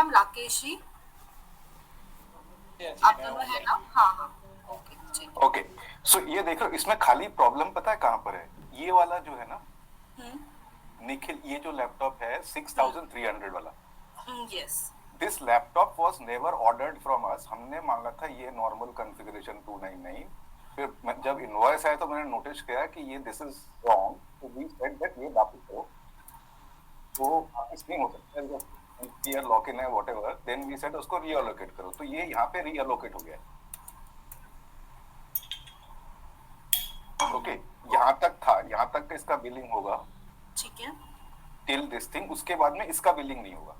Ma'am Rakesh ji, आप दोनों है ना? हाँ हाँ, ओके ठीक है। ओके, सो ये देखो, इसमें खाली प्रॉब्लम पता है कहाँ पर है? ये वाला जो है ना निखिल, ये जो लैपटॉप है 6300 वाला, yes. This laptop was never ordered from us. हमने मांगा था ये नॉर्मल कॉन्फ़िगरेशन 299। फिर जब इनवॉइस आया तो मैंने नोटिस किया कि ये दिस इज रॉन्ग, तो वी सेड दैट ये वापस करो, तो वापस नहीं हो सकता, क्लियर लॉक इन है व्हाटएवर, देन वी सेड उसको रीअलोकेट करो, तो ये यहाँ पे रीअलोकेट हो गया। ओके, यहाँ तक था, यहाँ तक इसका बिलिंग होगा, ठीक है। टिल दिस थिंग, उसके बाद में इसका बिलिंग नहीं होगा।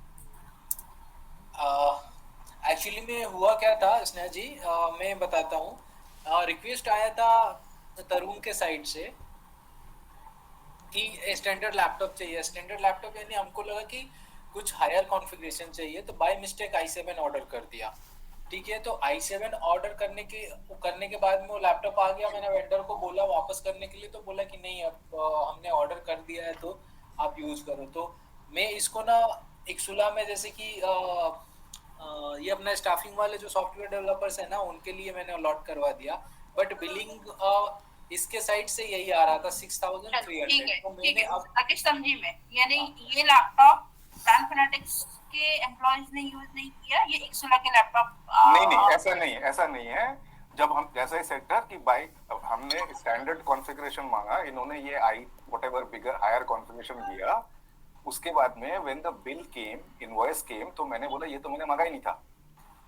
एक्चुअली में हुआ क्या था स्नेहा जी, मैं बताता हूँ। रिक्वेस्ट आया था तरुण के साइड से कि स्टैंडर्ड लैपटॉप चाहिए। स्टैंडर्ड लैपटॉप यानी हमको लगा कि कुछ हायर कॉन्फ़िगरेशन चाहिए, तो बाय मिस्टेक i7 ऑर्डर कर दिया। ठीक है, तो i7 ऑर्डर करने के बाद में वो लैपटॉप आ गया। मैंने वेंडर को बोला वापस करने के लिए, तो बोला कि नहीं, अब हमने ऑर्डर कर दिया है तो आप यूज करो। तो मैं इसको ना एक सुलह में, जैसे कि ये अपना स्टाफिंग वाले जो सॉफ्टवेयर डेवलपर्स है ना, उनके लिए मैंने अलॉट करवा दिया। बट बिलिंग इसके साइड से यही आ रहा था 6300। तो मैंने अब राकेश समझी मैं, यानी ये लैपटॉप ब्रांड फैनेटिक्स के एम्प्लॉयज ने यूज नहीं किया, ये इक्सुला के लैपटॉप। नहीं, ऐसा नहीं है। जब हम जैसे सेक्टर की बाइक, हमने स्टैंडर्ड कॉन्फ़िगरेशन मांगा, इन्होंने ये I whatever bigger higher configuration दिया, उसके बाद में when the bill came, invoice came, तो मैंने बोला ये तो मैंने मांगा ही नहीं था।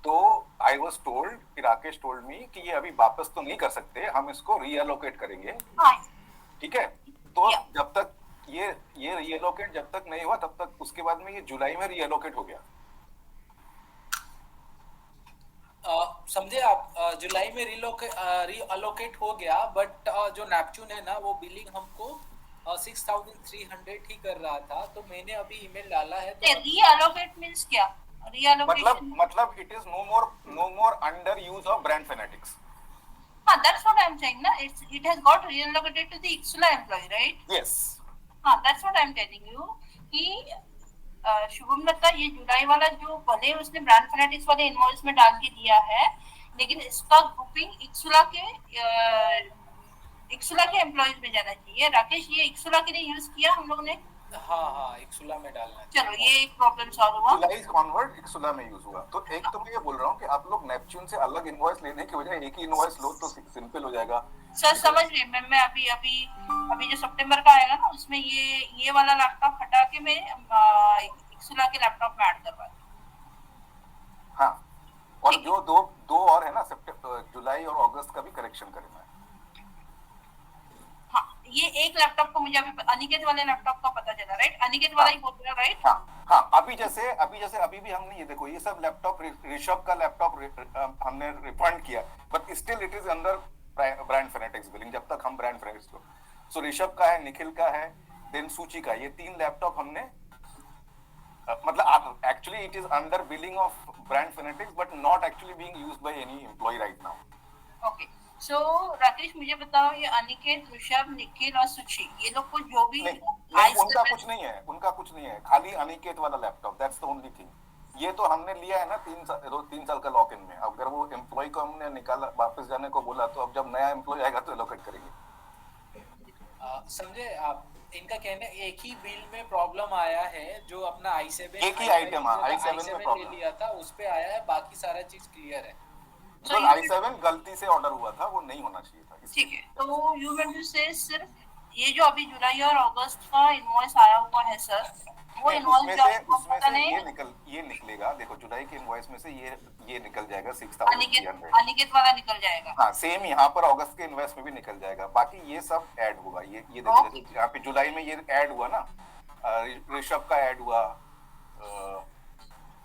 तो आई वाज टोल्ड कि राकेश टोल्ड मी कि ये अभी वापस तो नहीं कर सकते, हम इसको रीअलोकेट करेंगे। ठीक है, तो जब तक ये रीअलोकेट जब तक नहीं हुआ, तब तक उसके बाद में ये जुलाई में रीअलोकेट हो गया। समझे आप? जुलाई में रीअलोकेट हो गया, बट जो नेपच्यून है ना, वो बिलिंग हमको 6300 ही कर रहा था। तो मैंने अभी ईमेल डाला है। तो रीअलोकेट मींस क्या? मतलब it is no more under use of brand fanatics. That's what I'm saying, na. It has got reallocated to the Ixula employee, right? Yes. That's what I'm telling you कि शुभम दत्ता ये जुलाई वाला जो भले उसने brand fanatics वाले invoice में डाल के दिया है, लेकिन इसका ग्रुपिंग इक्सुला के एम्प्लॉयज में जाना चाहिए। राकेश, ये इक्सुला के लिए यूज किया हम लोग ने। हाँ, इक्सुला में डालना। चलो, ये एक प्रॉब्लम सॉल्व हुआ। जुलाई कन्वर्ट इक्सुला में यूज हुआ। तो एक तो मैं ये बोल रहा हूँ कि आप लोग नेपच्यून से अलग इनवॉइस लेने की बजाय एक ही इनवॉइस लो तो सिंपल हो जाएगा। सर समझ रही मैं अभी जो सितंबर का आएगा ना, उसमें ये वाला लैपटॉप हटा के मैं इक्सुला के लैपटॉप में ऐड करवा दूँ। हाँ, और जो दो और है ना, जुलाई और अगस्त का भी करेक्शन करना है। हाँ, ये एक लैपटॉप को मुझे अभी अनिकेत वाले लैपटॉप का पता चला, राइट? अनिकेत वाला ही बोल रहे हो, राइट? हाँ, अभी भी हमने ये देखो, ये सब लैपटॉप ऋषभ का लैपटॉप हमने रिफंड किया, but still it is under brand fanatics billing, जब तक हम ब्रांड फैनेटिक्स लो। सो ऋषभ का है, निखिल का है, देन सूची का, ये 3 लैपटॉप हमने मतलब actually it is under billing of brand fanatics, but not actually being used by any employ right now. Okay, so Rakesh मुझे बताओ, ये अनिकेत, ऋषभ, निखिल और सुची, ये लोग को जो भी नहीं, उनका कुछ नहीं है, खाली अनिकेत वाला laptop, that's the only thing. ये तो हमने लिया है ना 3 साल का लॉक इन में। अगर वो एम्प्लॉय को हमने निकाला, वापस जाने को बोला, तो अब जब नया एम्प्लॉय आएगा तो एलोकेट करेंगे। समझे आप? इनका कहना एक ही बिल में प्रॉब्लम आया है, जो अपना i7 एक ही आइटम i7 में ले लिया था, उस पे आया है, बाकी सारा चीज क्लियर है। तो i7 गलती से ऑर्डर हुआ था, वो नहीं होना चाहिए था। ठीक है, तो यू मीन टू से सिर्फ ये जो अभी जुलाई और अगस्त का इनवॉइस आया हुआ है सर, वो इनवॉइस उसमें से ये निकलेगा। देखो, जुलाई के इनवॉइस में से ये निकल जाएगा 6300। अनिकेत वाला निकल जाएगा। हाँ, सेम यहाँ पर अगस्त के इनवॉइस में भी निकल जाएगा। बाकी ये सब ऐड होगा। ये देखो, यहाँ पे जुलाई में ये ऐड हुआ ना, ऋषभ का ऐड हुआ,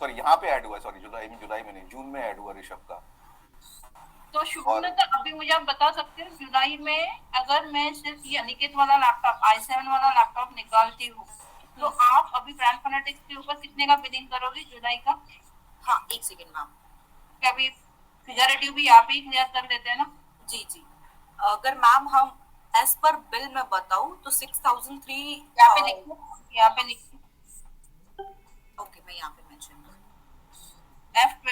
सॉरी यहाँ पे ऐड हुआ, सॉरी जुलाई में नहीं, जून में ऐड हुआ ऋषभ का। तो शुभम दत्ता, अभी मुझे आप बता सकते हैं, जुलाई में अगर मैं सिर्फ ये अनिकेत वाला लैपटॉप, i7 वाला लैपटॉप निकालती हूँ, तो आप अभी ब्रांड फैनेटिक्स के ऊपर कितने का बिलिंग करोगे जुलाई का? हाँ, एक सेकंड मैम, क्या अभी फिगरेटिव भी आप ही क्लियर कर देते हैं ना? जी। अगर मैम हम एज पर बिल में बताऊं तो 6003 यहाँ पे लिखो। ओके, मैं यहाँ पे मेंशन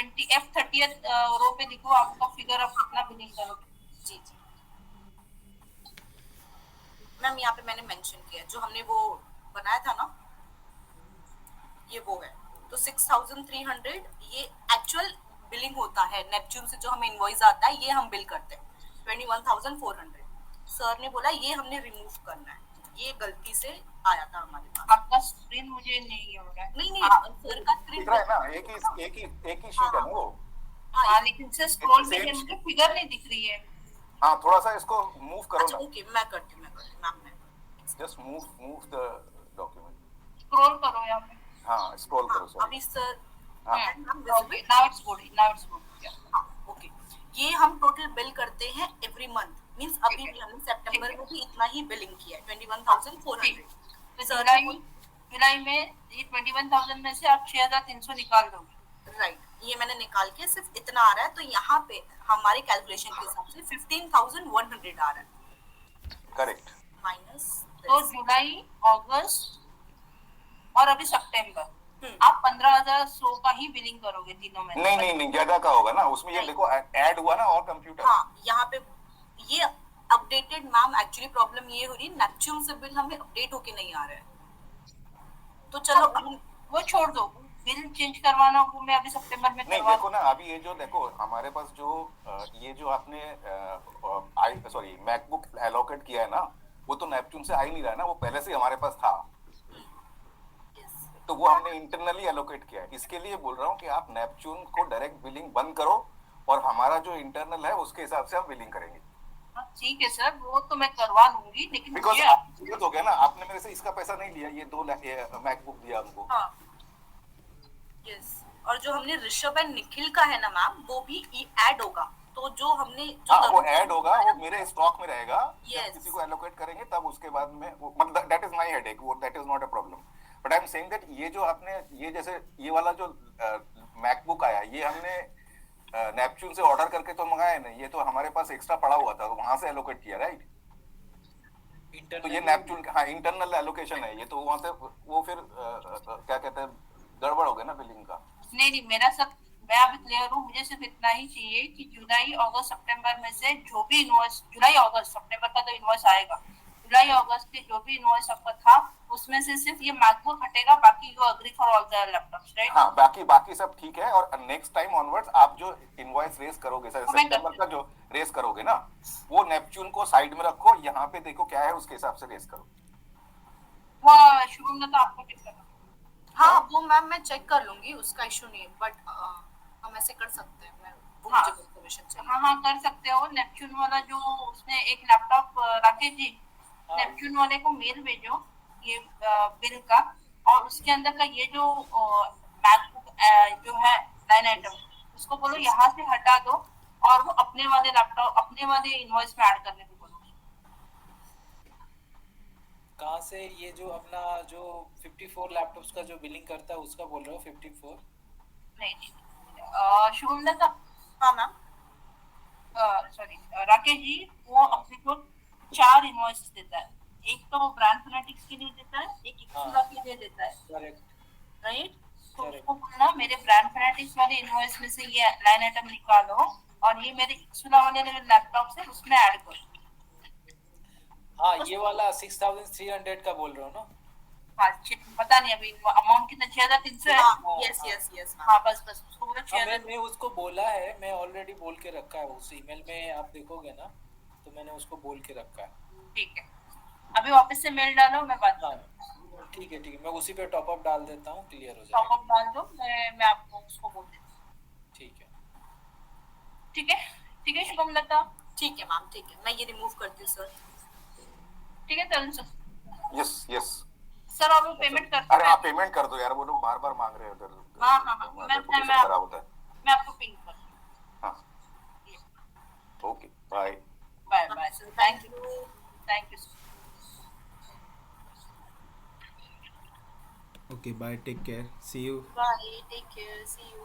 F20 F30th रो पे देखो आपका फिगर, आप कितना बिलिंग करोगे। जी जी मैम, यहाँ पे मैंने मेंशन किया है, जो हमने वो बनाया था ना, ये वो है। तो 6,300 ये एक्चुअल बिलिंग होता है नेपच्यून से, जो हमें इनवॉइस आता है ये हम बिल करते हैं। 21,400 सर ने बोला ये हमने रिमूव करना है, ये गलती से आया था हमारे पास। आपका स्क्रीन मुझे नहीं हो रहा है। नहीं हाँ, सर का स्क्रीन दिख रहा है ना, एक ही शीट है ना वो। हाँ, लेकिन से स्क्रॉल Same कीजिए, sheet. मुझे फिगर नहीं दिख रही है। हाँ, थोड़ा सा इसको मूव करो अच्छा ना, ओके, मैं करती हूँ मैम, मैं just move the document. Scroll करो यहाँ पे। हाँ, स्क्रॉल करो, हाँ, सॉरी। अभी सर हाँ। Okay, now it's good, now it's good. Okay, ये हम टोटल बिल करते हैं एवरी मंथ, मींस अभी ठीक है। भी हमने सितंबर ठीक है। में भी इतना ही बिलिंग किया है, 21,400। तो सर जुलाई में ये 21,000 में से आप 6,300 निकाल दोगे। राइट, ये मैंने निकाल के सिर्फ इतना आ रहा है, तो यहाँ पे हमारे कैलकुलेशन के हिसाब से 15,100 आ रहा है करेक्ट। माइनस। तो जुलाई, अगस्त और अभी सितंबर, आप 15,100 का ही बिलिंग करोगे तीनों में। नहीं, ज्यादा का होगा ना उसमें। ये नहीं। देखो ऐड हुआ ना, और कंप्यूटर। हाँ, यहाँ पे ये अपडेटेड मैम, एक्चुअली प्रॉब्लम ये हो रही है नेपच्यून से बिल हमें अपडेट होके नहीं आ रहा है, तो चलो अब वो छोड़ दो, बिल चेंज करवाना वो मैं अभी सितंबर में नहीं, करवा देखो ना, अभी ये जो देखो हमारे पास जो ये जो आपने मैकबुक एलोकेट किया है ना, वो तो नेपच्यून से आ ही नहीं रहा है ना, वो पहले से ही हमारे पास था। तो वो हमने इंटरनली एलोकेट किया है। इसके लिए बोल रहा हूँ कि आप नेपच्यून को डायरेक्ट बिलिंग बंद करो, और हमारा जो इंटरनल है उसके हिसाब से हम बिलिंग करेंगे। ठीक है सर, वो तो मैं करवा लूंगी, लेकिन बिकॉज मुझे आप हो गया ना, आपने मेरे से इसका पैसा नहीं लिया, ये 2 मैकबुक दिया हमको। हाँ यस, और जो हमने ऋषभ एंड निखिल का है ना मैम, वो भी ऐड होगा, तो जो हमने हाँ, वो ऐड होगा, वो मेरे स्टॉक में रहेगा। Yes. जब किसी को एलोकेट करेंगे तब उसके बाद में मतलब दैट इज माय हेडेक, वो that is not a problem. But I am saying that ये जो आपने ये जैसे ये वाला जो मैकबुक आया, ये हमने नेपच्यून से ऑर्डर करके तो मंगाया नहीं, ये तो हमारे पास एक्स्ट्रा पड़ा हुआ था, तो वहां से एलोकेट किया, राइट? तो ये नेपच्यून का हाँ इंटरनल एलोकेशन है ये, तो वहां से वो फिर क्या कहते हैं, गड़बड़ हो गया ना बिलिंग का। नहीं, मेरा सब मैं अभी क्लियर हूँ। मुझे सिर्फ इतना ही चाहिए कि जुलाई, अगस्त, सितंबर में से जो भी इनवॉइस, जुलाई, अगस्त, सितंबर का तो इनवॉइस आएगा, जुलाई, अगस्त के जो भी इनवॉइस आपका था उसमें से सिर्फ ये मैकबुक हटेगा, बाकी you agree for all the laptops, right? हाँ, बाकी सब ठीक है। और नेक्स्ट टाइम ऑनवर्ड्स आप जो इनवॉइस रेस करोगे, सितंबर का जो रेस करोगे ना, वो नेपच्यून को साइड में रखो, यहाँ पे देखो क्या है उसके हिसाब से रेस करो। वाह, शुभम ने तो आपको टिक करना। हाँ वो मैम मैं चेक कर लूंगी, उसका इशू नहीं है, बट हम ऐसे कर सकते हैं, मैं वो हाँ। मुझे इन्फॉर्मेशन चाहिए। हाँ, कर सकते हो। नेपच्यून वाला जो उसने एक लैपटॉप, राकेश जी, नेपच्यून वाले को मेल भेजो ये बिल का, और उसके अंदर का ये जो मैकबुक जो है लाइन आइटम, उसको बोलो यहाँ से हटा दो, और वो अपने वाले लैपटॉप, अपने वाले इनवॉइस में ऐड करने को बोलो। कहाँ से ये जो अपना जो 54 लैपटॉप्स का जो बिलिंग करता है उसका बोल रहे हो? 54 नहीं, शुभम ने तो हाँ मैम, सॉरी राकेश जी, वो अपने को 4 इनवॉइस देता है। एक तो वो ब्रांड फैनेटिक्स के लिए देता है, एक इक्सुला के लिए देता है, करेक्ट। राइट? तो उसको बोलना मेरे ब्रांड फैनेटिक्स वाले इनवॉइस में से ये लाइन आइटम निकालो, और ये मेरे इक्सुला वाले लैपटॉप से उसमें ऐड करो। हाँ, ये वाला 6,300 का बोल रहे हो ना? हाँ, पता नहीं अभी अमाउंट कितना, 6,300 है। हाँ यस हाँ, बस उसको बोलो हाँ, 6,000। मैं उसको बोला है, मैं ऑलरेडी बोल के रखा है, उस ईमेल में आप देखोगे ना, तो मैंने उसको बोल के रखा है। ठीक है, अभी वापस से मेल डालो, मैं बात हाँ ठीक है, मैं उसी पे टॉप अप डाल देता हूँ, क्लियर हो टॉप जाएगा। अप डाल दो, मैं आपको उसको बोल देती हूँ। ठीक है। ठीक है शुभम लता, ठीक है मैम, ठीक है, मैं ये रिमूव करती हूँ सर। ठीक है तरुण सर। यस सर और वो पेमेंट करते अरे हाँ, पेमेंट कर दो यार, वो लोग बार बार मांग रहे हैं उधर। हाँ, रेपुटेशन खराब होता है। मैं आपको पिंग कर दूँ। हाँ, okay, bye. Bye sir, thank you sir. Okay, bye. Take care. See you. Bye, take care, see you.